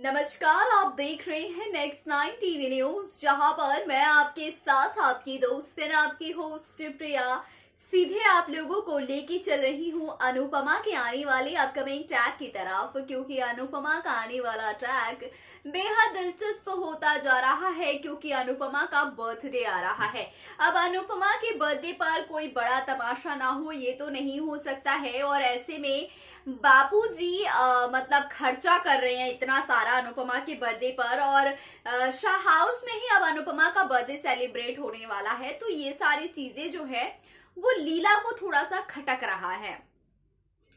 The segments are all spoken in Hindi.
नमस्कार, आप देख रहे हैं नेक्स्ट 9 टीवी न्यूज, जहां पर मैं आपके साथ आपकी दोस्त एंड आपकी होस्ट प्रिया सीधे आप लोगों को लेके चल रही हूं अनुपमा के आने वाले अपकमिंग ट्रैक की तरफ, क्योंकि अनुपमा का आने वाला ट्रैक बेहद दिलचस्प होता जा रहा है क्योंकि अनुपमा का बर्थडे आ रहा है। अब अनुपमा के बर्थडे पर कोई बड़ा तमाशा ना हो ये तो नहीं हो सकता है, और ऐसे में बापूजी मतलब खर्चा कर रहे हैं इतना सारा अनुपमा के बर्थडे पर, और शाह हाउस में ही अब अनुपमा का बर्थडे सेलिब्रेट होने वाला है। तो ये सारी चीजें जो है वो लीला को थोड़ा सा खटक रहा है।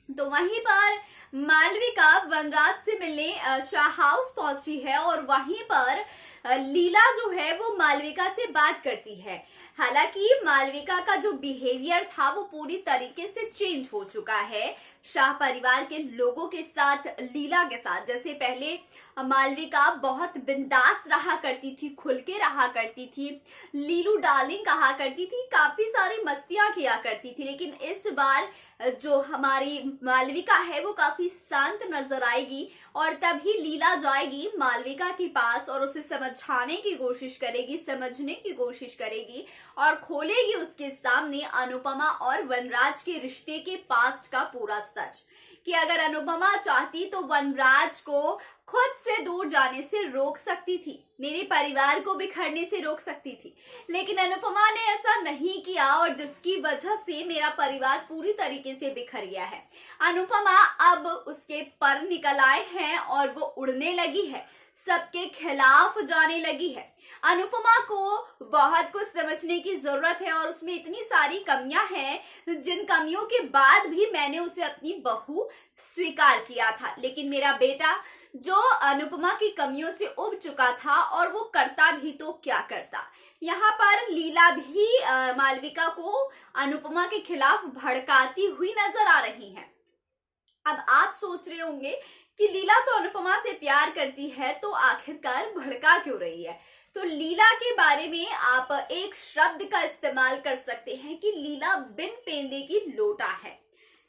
तो वहीं पर मालविका वनराज से मिलने शाह हाउस पहुंची है, और वहीं पर लीला जो है वो मालविका से बात करती है। हालांकि मालविका का जो बिहेवियर था वो पूरी तरीके से चेंज हो चुका है शाह परिवार के लोगों के साथ, लीला के साथ। जैसे पहले मालविका बहुत बिंदास रहा करती थी, खुल के रहा करती थी, लीलू डार्लिंग कहा करती थी, काफी सारी मस्तियां किया करती थी। लेकिन इस बार जो हमारी मालविका है वो काफी शांत नजर आएगी, और तभी लीला जाएगी मालविका के पास और उसे समझाने की कोशिश करेगी, समझने की कोशिश करेगी, और खोलेगी उसके सामने अनुपमा और वनराज के रिश्ते के पास्ट का पूरा सच, कि अगर अनुपमा चाहती तो वनराज को खुद से दूर जाने से रोक सकती थी, मेरे परिवार को बिखरने से रोक सकती थी। लेकिन अनुपमा ने ऐसा नहीं किया, और जिसकी वजह से मेरा परिवार पूरी तरीके से बिखर गया है। अनुपमा अब उसके पर निकल आए हैं और वो उड़ने लगी है, सबके खिलाफ जाने लगी है। अनुपमा को बहुत कुछ समझने की जरूरत है, और उसमें इतनी सारी कमियां हैं जिन कमियों के बाद भी मैंने उसे अपनी बहू स्वीकार किया था। लेकिन मेरा बेटा जो अनुपमा की कमियों से उब चुका था, और वो करता भी तो क्या करता। यहाँ पर लीला भी मालविका को अनुपमा के खिलाफ भड़काती हुई नजर आ रही है। अब आप सोच रहे होंगे कि लीला तो अनुपमा से प्यार करती है, तो आखिरकार भड़का क्यों रही है। तो लीला के बारे में आप एक शब्द का इस्तेमाल कर सकते हैं कि लीला बिन पेंदे की लोटा है,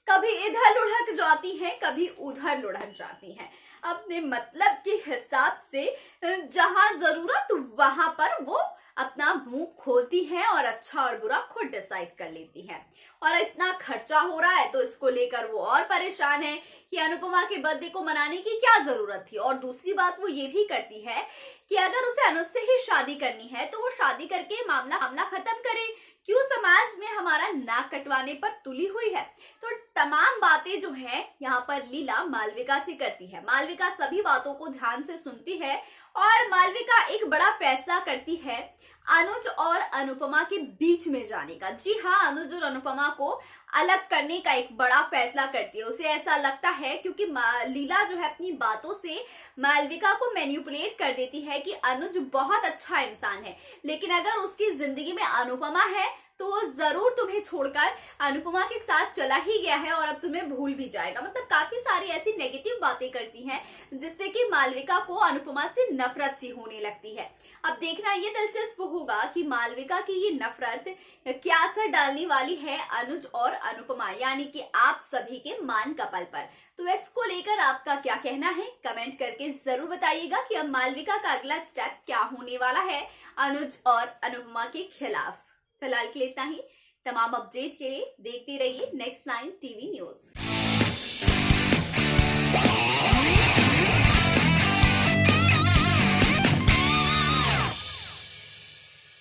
कभी इधर लुढ़क जाती है, कभी उधर लुढ़क जाती है। अपने मतलब के हिसाब से जहां जरूरत वहां पर वो अपना मुंह खोलती है, और अच्छा और बुरा खुद डिसाइड कर लेती है। और इतना खर्चा हो रहा है तो इसको लेकर वो और परेशान है कि अनुपमा के बर्थडे को मनाने की क्या जरूरत थी। और दूसरी बात वो ये भी करती है कि अगर उसे अनुज से ही शादी करनी है तो वो शादी करके मामला खत्म करे, क्यों समाज में हमारा नाक कटवाने पर तुली हुई है। तो तमाम बातें जो है यहाँ पर लीला मालविका से करती है। मालविका सभी बातों को ध्यान से सुनती है, और मालविका एक बड़ा फैसला करती है अनुज और अनुपमा के बीच में जाने का। जी हाँ, अनुज और अनुपमा को अलग करने का एक बड़ा फैसला करती है। उसे ऐसा लगता है क्योंकि लीला जो है अपनी बातों से मालविका को मैनिपुलेट कर देती है कि अनुज बहुत अच्छा इंसान है, लेकिन अगर उसकी जिंदगी में अनुपमा है तो वो जरूर तुम्हें छोड़कर अनुपमा के साथ चला ही गया है, और अब तुम्हें भूल भी जाएगा। मतलब काफी सारी ऐसी नेगेटिव बातें करती हैं जिससे कि मालविका को अनुपमा से नफरत सी होने लगती है। अब देखना ये दिलचस्प होगा कि मालविका की ये नफरत क्या असर डालने वाली है अनुज और अनुपमा यानी कि आप सभी के मान कपल पर। तो इसको लेकर आपका क्या कहना है, कमेंट करके जरूर बताइएगा कि अब मालविका का अगला स्टेप क्या होने वाला है अनुज और अनुपमा के खिलाफ। फिलहाल के लिए इतना ही। तमाम अपडेट के लिए देखते रहिए नेक्स्ट 9 टीवी न्यूज।